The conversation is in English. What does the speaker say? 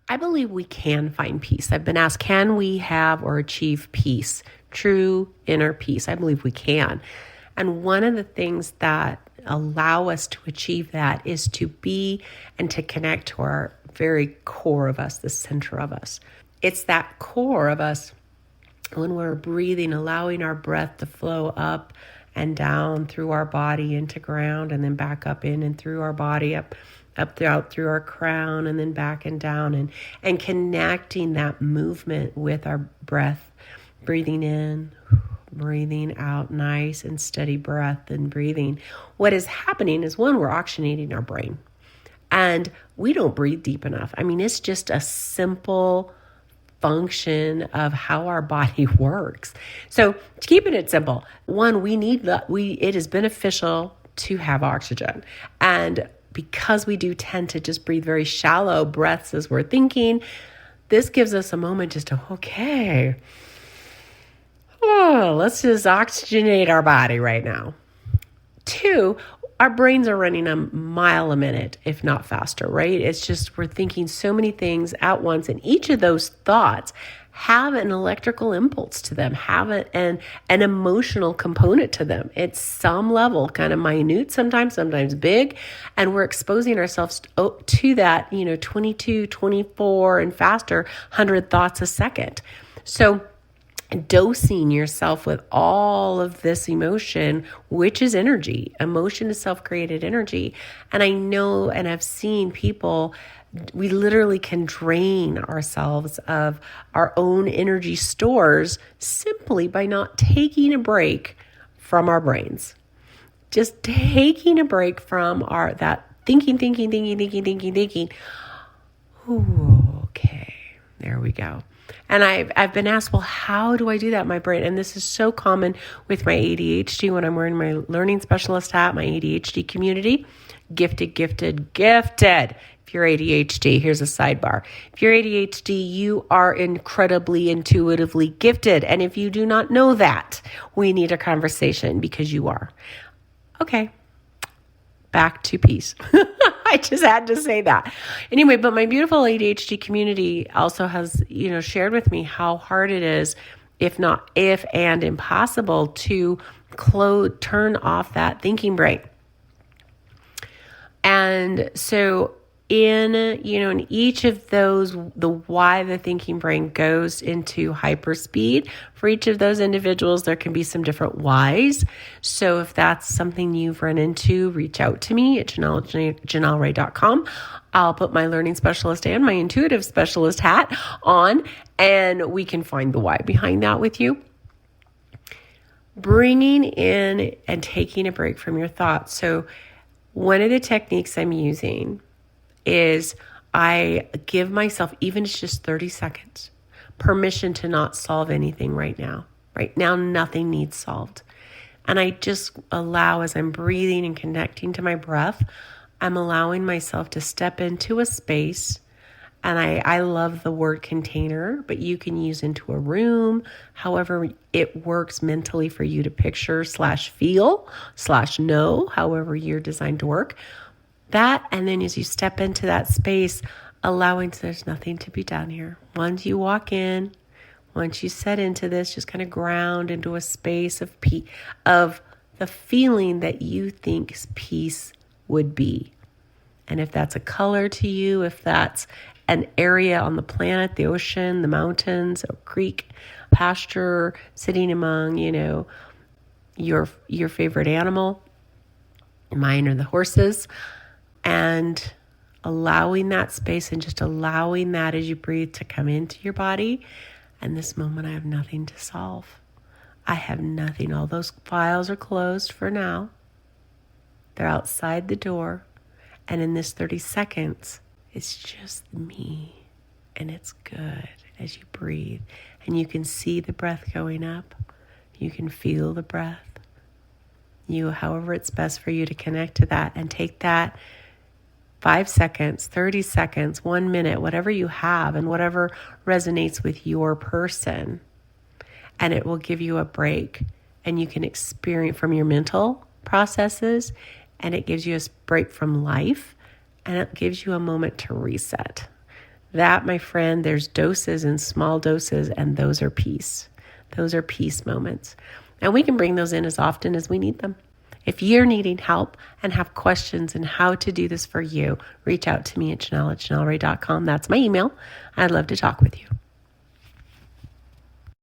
I believe we can find peace. I've been asked, can we have or achieve peace? True inner peace. I believe we can. And one of the things that allow us to achieve that is to be and to connect to our very core of us, the center of us. It's that core of us when we're breathing, allowing our breath to flow up and down through our body into ground, and then back up in and through our body, up through our crown, and then back and down, and connecting that movement with our breath, breathing in, breathing out, nice and steady breath and breathing. What is happening is, one, we're oxygenating our brain, and we don't breathe deep enough. I mean, it's just a simple function of how our body works. So keeping it simple, one, it is beneficial to have oxygen. And because we do tend to just breathe very shallow breaths as we're thinking, this gives us a moment just to, let's just oxygenate our body right now. Two, our brains are running a mile a minute, if not faster, right? It's just we're thinking so many things at once, and each of those thoughts have an electrical impulse to them, have an emotional component to them. It's some level, kind of minute, sometimes big, and we're exposing ourselves to that, 22, 24, and faster 100 thoughts a second. So dosing yourself with all of this emotion, which is energy. Emotion is self-created energy. And I know, and I've seen people, we literally can drain ourselves of our own energy stores simply by not taking a break from our brains. Just taking a break from that thinking. Ooh, okay, there we go. And I've been asked, well, how do I do that in my brain? And this is so common with my ADHD when I'm wearing my learning specialist hat, my ADHD community. Gifted. If you're ADHD, here's a sidebar. If you're ADHD, you are incredibly intuitively gifted. And if you do not know that, we need a conversation, because you are. Okay, back to peace. I just had to say that. Anyway, but my beautiful ADHD community also has, shared with me how hard it is, if impossible, to turn off that thinking brain. And so in each of those, why the thinking brain goes into hyperspeed, for each of those individuals, there can be some different whys. So if that's something you've run into, reach out to me at janellray.com. I'll put my learning specialist and my intuitive specialist hat on, and we can find the why behind that with you. Bringing in and taking a break from your thoughts. So one of the techniques I'm using is I give myself, even if it's just 30 seconds, permission to not solve anything right now. Right now, nothing needs solved. And I just allow, as I'm breathing and connecting to my breath, I'm allowing myself to step into a space. And I love the word container, but you can use into a room, however it works mentally for you to picture /feel/know, however you're designed to work. That, and then as you step into that space, allowing there's nothing to be done here. Once you walk in, once you set into this, just kind of ground into a space of of the feeling that you think peace would be. And if that's a color to you, if that's an area on the planet, the ocean, the mountains, a creek, pasture, sitting among, your favorite animal, mine are the horses, and allowing that space and just allowing that as you breathe to come into your body. And this moment, I have nothing to solve. I have nothing. All those files are closed for now. They're outside the door. And in this 30 seconds, it's just me. And it's good as you breathe. And you can see the breath going up. You can feel the breath. However it's best for you to connect to that and take that 5 seconds, 30 seconds, 1 minute, whatever you have and whatever resonates with your person. And it will give you a break, and you can experience from your mental processes, and it gives you a break from life, and it gives you a moment to reset. That, my friend, there's doses and small doses, and those are peace. Those are peace moments. And we can bring those in as often as we need them. If you're needing help and have questions on how to do this for you, reach out to me at Janell@janellray.com. That's my email. I'd love to talk with you.